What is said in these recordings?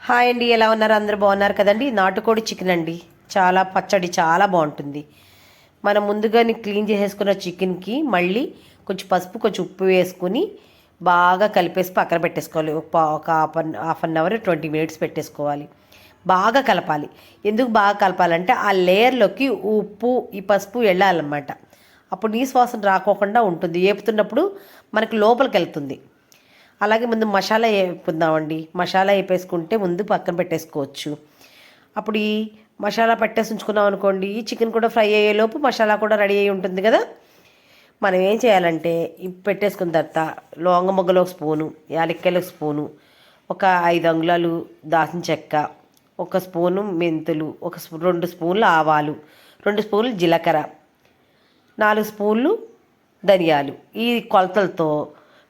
Hi అండి, ఎలా ఉన్నారు? అందరూ బాగున్నారు కదండి. నాటుకోడి చికెన్ అండి, చాలా పచ్చడి చాలా బాగుంటుంది. మనం ముందుగానే క్లీన్ చేసేసుకున్న చికెన్కి మళ్ళీ కొంచెం పసుపు కొంచెం ఉప్పు వేసుకుని బాగా కలిపేసి పక్కన పెట్టేసుకోవాలి. ఒక హాఫ్ అన్ అవర్ 20 మినిట్స్ పెట్టేసుకోవాలి. బాగా కలపాలి. ఎందుకు బాగా కలపాలంటే ఆ లేయర్లోకి ఉప్పు ఈ పసుపు వెళ్ళాలన్నమాట. అప్పుడు నీసు వాసన రాకోకుండా ఉంటుంది. వేపుతున్నప్పుడు మనకి లోపలికి వెళ్తుంది. అలాగే ముందు మసాలా వేపుకుందామండి. మసాలా వేపేసుకుంటే ముందు పక్కన పెట్టేసుకోవచ్చు. అప్పుడు ఈ మసాలా పెట్టేసి ఉంచుకున్నాం అనుకోండి, ఈ చికెన్ కూడా ఫ్రై అయ్యేలోపు మసాలా కూడా రెడీ అయ్యి ఉంటుంది కదా. మనం ఏం చేయాలంటే పెట్టేసుకున్న తర్వాత లవంగ మొగ్గలు ఒక స్పూను, యాలక్కాయలు ఒక స్పూను, ఒక 5 అంగుళాలు దాల్చిన చెక్క, ఒక స్పూను మెంతులు, 2 స్పూన్లు ఆవాలు, 2 స్పూన్లు జీలకర్ర, 4 స్పూన్లు ధనియాలు. ఈ కొలతలతో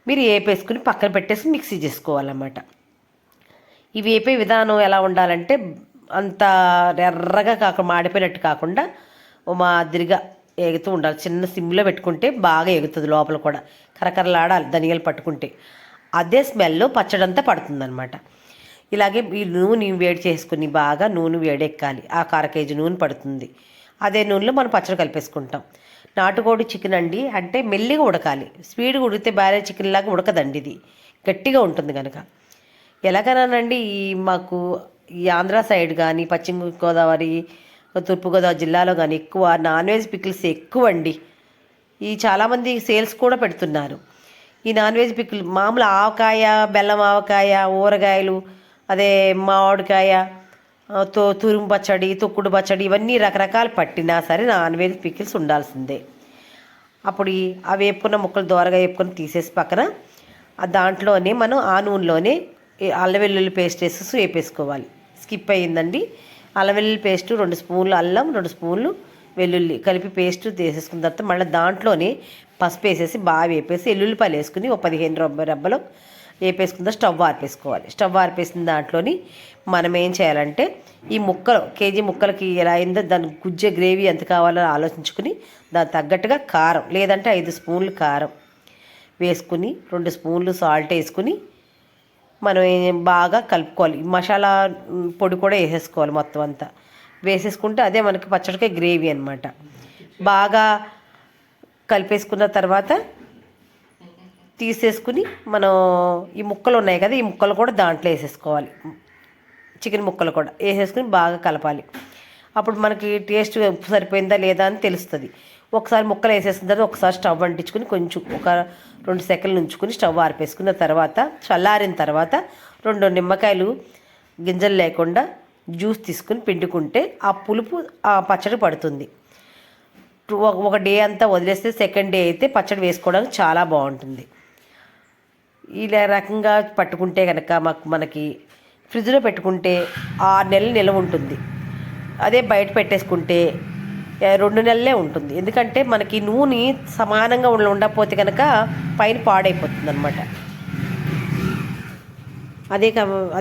మీరు వేపేసుకుని పక్కన పెట్టేసి మిక్సీ చేసుకోవాలన్నమాట. ఈ వేపే విధానం ఎలా ఉండాలంటే అంత ఎర్రగా కాకుండా మాడిపోయినట్టు కాకుండా మాదిరిగా ఎగుతూ ఉండాలి. చిన్న సిమ్లో పెట్టుకుంటే బాగా ఎగుతుంది. లోపల కూడా కరకరలాడాలి ధనియాలు పట్టుకుంటే. అదే స్మెల్ పచ్చడంతా పడుతుందన్నమాట. ఇలాగే ఈ నూనె వేడి చేసుకుని బాగా నూనె వేడెక్కాలి. ఆ 1/2 కేజీ నూనె పడుతుంది. అదే నూనెలో మనం పచ్చడి కలిపేసుకుంటాం. నాటుకోడి చికెన్ అండి అంటే మెల్లిగా ఉడకాలి. స్పీడ్గా ఉడికితే బారే చికెన్ లాగా ఉడకదండి. ఇది గట్టిగా ఉంటుంది కనుక. ఎలాగనండి మాకు ఈ ఆంధ్ర సైడ్ కానీ పశ్చిమ గోదావరి తూర్పుగోదావరి జిల్లాలో కానీ ఎక్కువ నాన్ వెజ్ పికిల్స్ ఎక్కువ అండి. ఈ చాలామంది సేల్స్ కూడా పెడుతున్నారు. ఈ నాన్ వెజ్ పికిల్ మామూలు ఆవకాయ, బెల్లం ఆవకాయ, ఊరగాయలు, అదే మామిడికాయ, తురుము పచ్చడి, తొక్కుడు పచ్చడి, ఇవన్నీ రకరకాలు పట్టినా సరే నాన్ వెజ్ పికిల్స్ ఉండాల్సిందే. అప్పుడు ఆ వేపుకున్న ముక్కలు దోరగా వేపుకొని తీసేసి పక్కన దాంట్లోనే మనం ఆ నూనెలోనే అల్లం వెల్లుల్లి పేస్ట్ వేసేసి వేపేసుకోవాలి. స్కిప్ అయ్యిందండి. అల్లం వెల్లుల్లి పేస్ట్ 2 స్పూన్లు అల్లం, 2 స్పూన్లు వెల్లుల్లి కలిపి పేస్ట్ తీసేసుకున్న తర్వాత మళ్ళీ దాంట్లోనే పసుపు వేసేసి బాగా వేపేసి ఎల్లుల్లిపాయలు వేసుకుని ఒక 15 రెబ్బలు వేపేసుకుందా స్టవ్ ఆర్పేసుకోవాలి. స్టవ్ ఆర్పేసిన దాంట్లోని మనం ఏం చేయాలంటే ఈ ముక్కలు కేజీ ముక్కలకి ఎలా అయిందో దాని గుజ్జె గ్రేవీ ఎంత కావాలో ఆలోచించుకుని దానికి తగ్గట్టుగా కారం, లేదంటే 5 స్పూన్లు కారం వేసుకుని 2 స్పూన్లు సాల్ట్ వేసుకుని మనం బాగా కలుపుకోవాలి. మసాలా పొడి కూడా వేసేసుకోవాలి. మొత్తం అంతా వేసేసుకుంటే అదే మనకి పచ్చడికాయ గ్రేవీ అనమాట. బాగా కలిపేసుకున్న తర్వాత తీసేసుకుని మనం ఈ ముక్కలు ఉన్నాయి కదా, ఈ ముక్కలు కూడా దాంట్లో వేసేసుకోవాలి. చికెన్ ముక్కలు కూడా వేసేసుకుని బాగా కలపాలి. అప్పుడు మనకి టేస్ట్ ఉప్పు సరిపోయిందా లేదా అని తెలుస్తుంది. ఒకసారి ముక్కలు వేసేసిన తర్వాత ఒకసారి స్టవ్ అంటించుకుని కొంచెం ఒక 2 సెకండ్లు ఉంచుకుని స్టవ్ ఆర్పేసుకున్న తర్వాత చల్లారిన తర్వాత 2 నిమ్మకాయలు గింజలు లేకుండా జ్యూస్ తీసుకుని పిండుకుంటే ఆ పులుపు ఆ పచ్చడి పడుతుంది. ఒక డే అంతా వదిలేస్తే సెకండ్ డే అయితే పచ్చడి వేసుకోవడానికి చాలా బాగుంటుంది. ఇలా రకంగా పట్టుకుంటే కనుక మనకి ఫ్రిడ్జ్లో పెట్టుకుంటే 6 నెలలు నిల్వ ఉంటుంది. అదే బయట పెట్టేసుకుంటే 2 నెలలే ఉంటుంది. ఎందుకంటే మనకి నూనె సమానంగా ఉండకపోతే కనుక పైన పాడైపోతుంది అనమాట.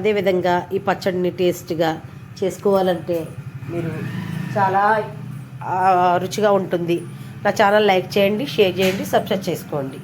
అదే విధంగా ఈ పచ్చడిని టేస్ట్గా చేసుకోవాలంటే మీరు చాలా రుచిగా ఉంటుంది. నా ఛానల్ లైక్ చేయండి, షేర్ చేయండి, సబ్స్క్రైబ్ చేసుకోండి.